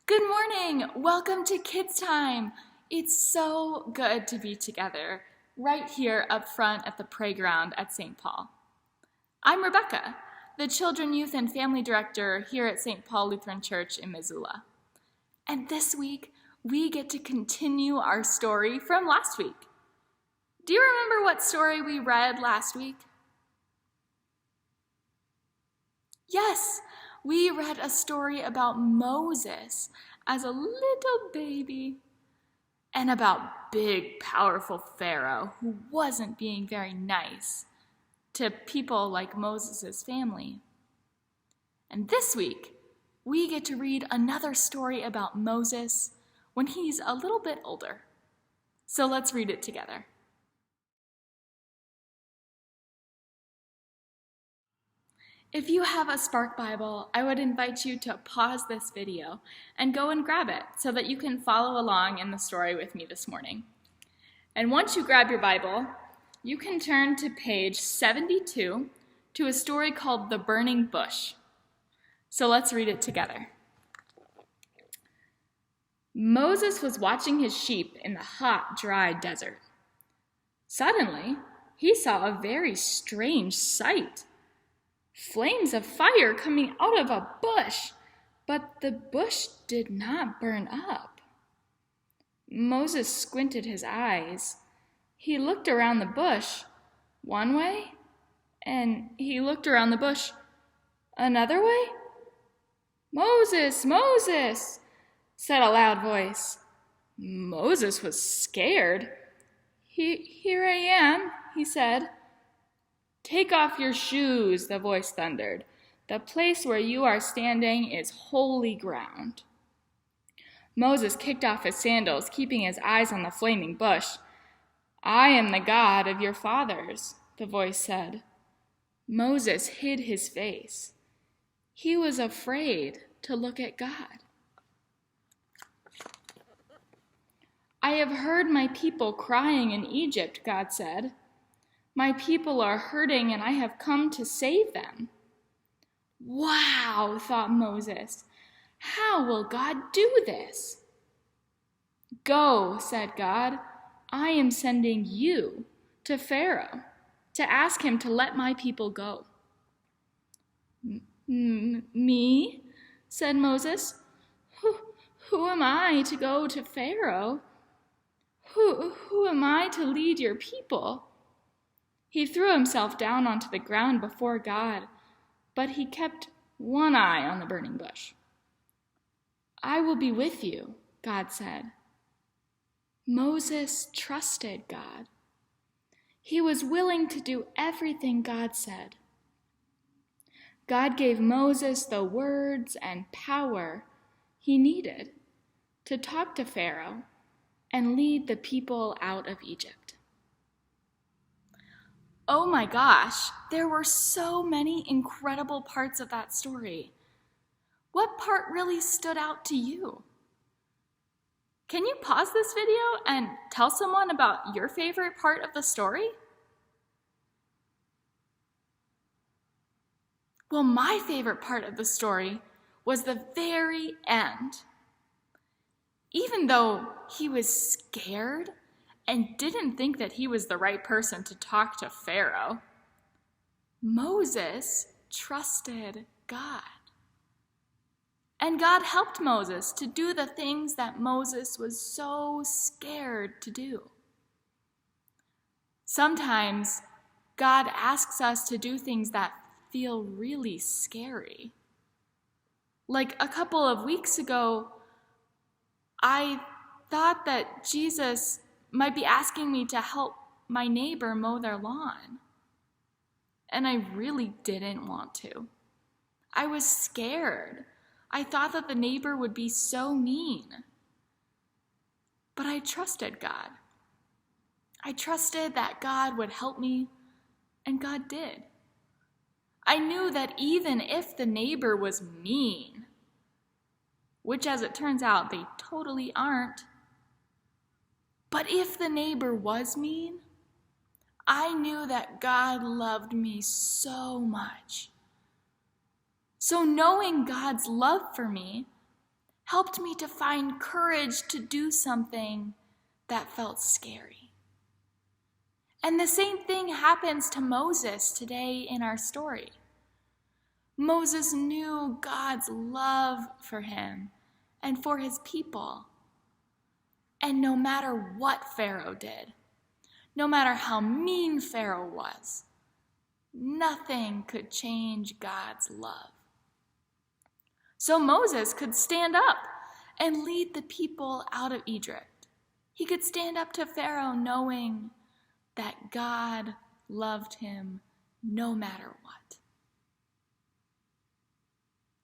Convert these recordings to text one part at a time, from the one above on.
Good morning! Welcome to Kids Time! It's so good to be together right here up front at the playground at St. Paul. I'm Rebekah, the Children, Youth, and Family Director here at St. Paul Lutheran Church in Missoula. And this week, we get to continue our story from last week. Do you remember what story we read last week? Yes! We read a story about Moses as a little baby and about big, powerful Pharaoh who wasn't being very nice to people like Moses' family. And this week, we get to read another story about Moses when he's a little bit older. So let's read it together. If you have a Spark Bible, I would invite you to pause this video and go and grab it so that you can follow along in the story with me this morning. And once you grab your Bible, you can turn to page 72 to a story called The Burning Bush. So let's read it together. Moses was watching his sheep in the hot, dry desert. Suddenly, he saw a very strange sight. Flames of fire coming out of a bush, but the bush did not burn up. Moses squinted his eyes. He looked around the bush one way, and he looked around the bush another way. "Moses, Moses," said a loud voice. Moses was scared. Here I am," he said. "Take off your shoes," the voice thundered. "The place where you are standing is holy ground." Moses kicked off his sandals, keeping his eyes on the flaming bush. "I am the God of your fathers," the voice said. Moses hid his face. He was afraid to look at God. "I have heard my people crying in Egypt," God said. "My people are hurting, and I have come to save them." "Wow," thought Moses. "How will God do this?" "Go," said God. "I am sending you to Pharaoh to ask him to let my people go." Me?" said Moses. Who am I to go to Pharaoh? Who am I to lead your people?" He threw himself down onto the ground before God, but he kept one eye on the burning bush. "I will be with you," God said. Moses trusted God. He was willing to do everything God said. God gave Moses the words and power he needed to talk to Pharaoh and lead the people out of Egypt. Oh my gosh, there were so many incredible parts of that story. What part really stood out to you? Can you pause this video and tell someone about your favorite part of the story? Well, my favorite part of the story was the very end. Even though he was scared and didn't think that he was the right person to talk to Pharaoh, Moses trusted God. And God helped Moses to do the things that Moses was so scared to do. Sometimes God asks us to do things that feel really scary. Like a couple of weeks ago, I thought that Jesus might be asking me to help my neighbor mow their lawn. And I really didn't want to. I was scared. I thought that the neighbor would be so mean. But I trusted God. I trusted that God would help me, and God did. I knew that even if the neighbor was mean, which as it turns out, they totally aren't, but if the neighbor was mean, I knew that God loved me so much. So knowing God's love for me helped me to find courage to do something that felt scary. And the same thing happens to Moses today in our story. Moses knew God's love for him and for his people. And no matter what Pharaoh did, no matter how mean Pharaoh was, nothing could change God's love. So Moses could stand up and lead the people out of Egypt. He could stand up to Pharaoh knowing that God loved him no matter what.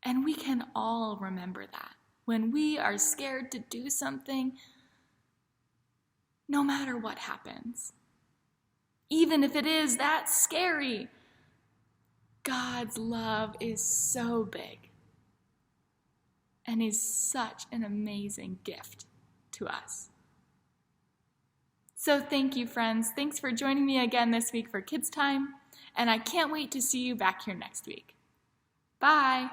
And we can all remember that when we are scared to do something, no matter what happens. Even if it is that scary, God's love is so big and is such an amazing gift to us. So thank you, friends. Thanks for joining me again this week for Kids Time, and I can't wait to see you back here next week. Bye.